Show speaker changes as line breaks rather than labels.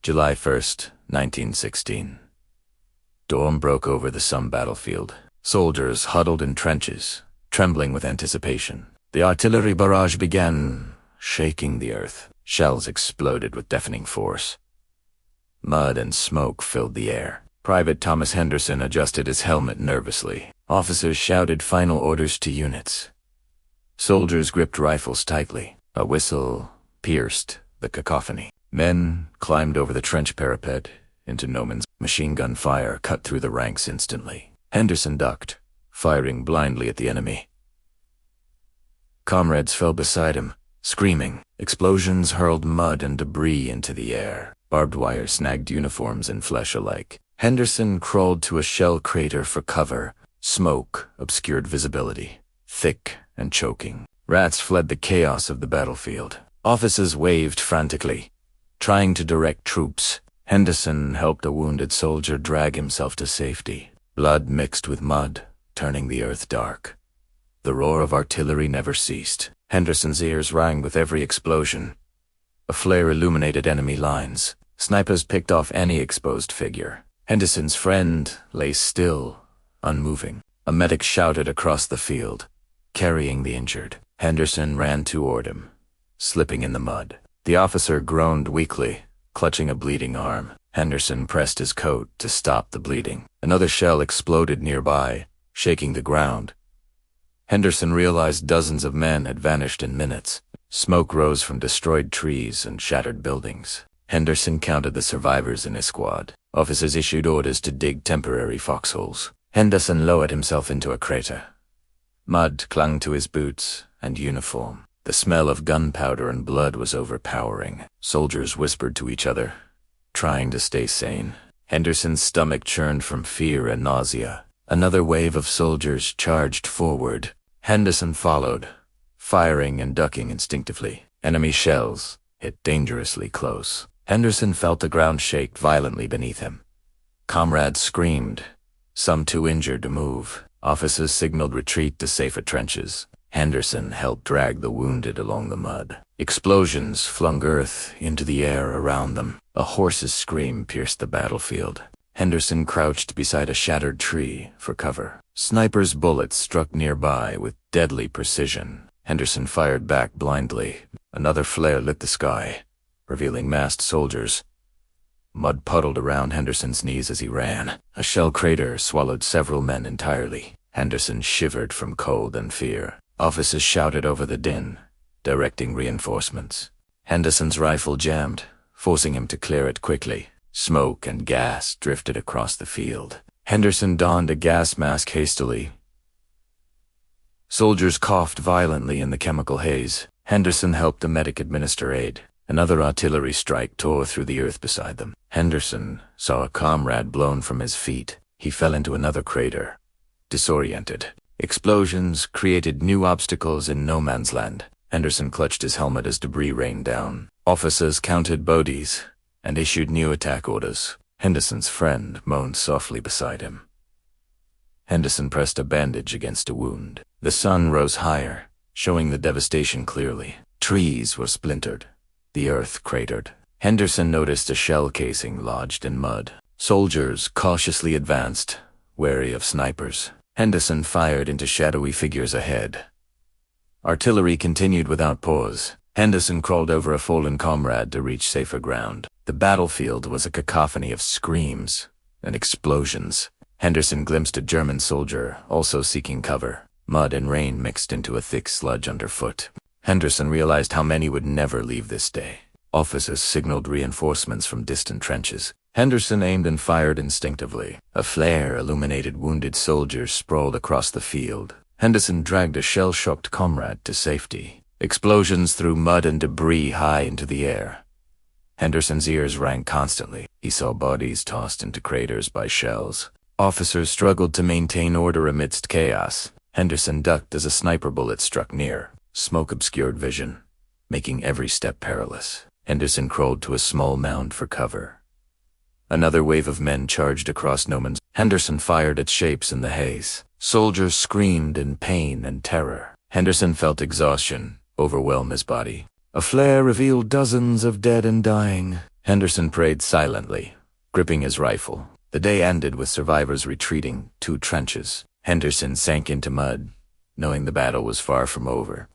July 1st, 1916. Dawn broke over the Somme battlefield. Soldiers huddled in trenches, trembling with anticipation. The artillery barrage began, shaking the earth. Shells exploded with deafening force. Mud and smoke filled the air. Private Thomas Henderson adjusted his helmet nervously. Officers shouted final orders to units. Soldiers gripped rifles tightly. A whistle pierced the cacophony. Men climbed over the trench parapet into no man's. Machine gun fire cut through the ranks instantly. Henderson ducked, firing blindly at the enemy. Comrades fell beside him, screaming. Explosions hurled mud and debris into the air. Barbed wire snagged uniforms and flesh alike. Henderson crawled to a shell crater for cover. Smoke obscured visibility, thick and choking. Rats fled the chaos of the battlefield. Officers waved frantically, trying to direct troops. Henderson helped a wounded soldier drag himself to safety. Blood mixed with mud, turning the earth dark. The roar of artillery never ceased. Henderson's ears rang with every explosion. A flare illuminated enemy lines. Snipers picked off any exposed figure. Henderson's friend lay still, unmoving. A medic shouted across the field, carrying the injured. Henderson ran toward him, slipping in the mud. The officer groaned weakly, clutching a bleeding arm. Henderson pressed his coat to stop the bleeding. Another shell exploded nearby, shaking the ground. Henderson realized dozens of men had vanished in minutes. Smoke rose from destroyed trees and shattered buildings. Henderson counted the survivors in his squad. Officers issued orders to dig temporary foxholes. Henderson lowered himself into a crater. Mud clung to his boots and uniform. The smell of gunpowder and blood was overpowering. Soldiers whispered to each other, trying to stay sane. Henderson's stomach churned from fear and nausea. Another wave of soldiers charged forward. Henderson followed, firing and ducking instinctively. Enemy shells hit dangerously close. Henderson felt the ground shake violently beneath him. Comrades screamed, some too injured to move. Officers signaled retreat to safer trenches. Henderson helped drag the wounded along the mud. Explosions flung earth into the air around them. A horse's scream pierced the battlefield. Henderson crouched beside a shattered tree for cover. Snipers' bullets struck nearby with deadly precision. Henderson fired back blindly. Another flare lit the sky, revealing massed soldiers. Mud puddled around Henderson's knees as he ran. A shell crater swallowed several men entirely. Henderson shivered from cold and fear. Officers shouted over the din, directing reinforcements. Henderson's rifle jammed, forcing him to clear it quickly. Smoke and gas drifted across the field. Henderson donned a gas mask hastily. Soldiers coughed violently in the chemical haze. Henderson helped the medic administer aid. Another artillery strike tore through the earth beside them. Henderson saw a comrade blown from his feet. He fell into another crater, disoriented. Explosions created new obstacles in no man's land. Henderson clutched his helmet as debris rained down. Officers counted bodies and issued new attack orders. Henderson's friend moaned softly beside him. Henderson pressed a bandage against a wound. The sun rose higher, showing the devastation clearly. Trees were splintered. The earth cratered. Henderson noticed a shell casing lodged in mud. Soldiers cautiously advanced, wary of snipers. Henderson fired into shadowy figures ahead. Artillery continued without pause. Henderson crawled over a fallen comrade to reach safer ground. The battlefield was a cacophony of screams and explosions. Henderson glimpsed a German soldier, also seeking cover. Mud and rain mixed into a thick sludge underfoot. Henderson realized how many would never leave this day. Officers signaled reinforcements from distant trenches. Henderson aimed and fired instinctively. A flare illuminated wounded soldiers sprawled across the field. Henderson dragged a shell-shocked comrade to safety. Explosions threw mud and debris high into the air. Henderson's ears rang constantly. He saw bodies tossed into craters by shells. Officers struggled to maintain order amidst chaos. Henderson ducked as a sniper bullet struck near. Smoke obscured vision, making every step perilous. Henderson crawled to a small mound for cover. Another wave of men charged across no man's. Henderson fired at shapes in the haze. Soldiers screamed in pain and terror. Henderson felt exhaustion overwhelm his body. A flare revealed dozens of dead and dying. Henderson prayed silently, gripping his rifle. The day ended with survivors retreating 2 trenches. Henderson sank into mud, knowing the battle was far from over.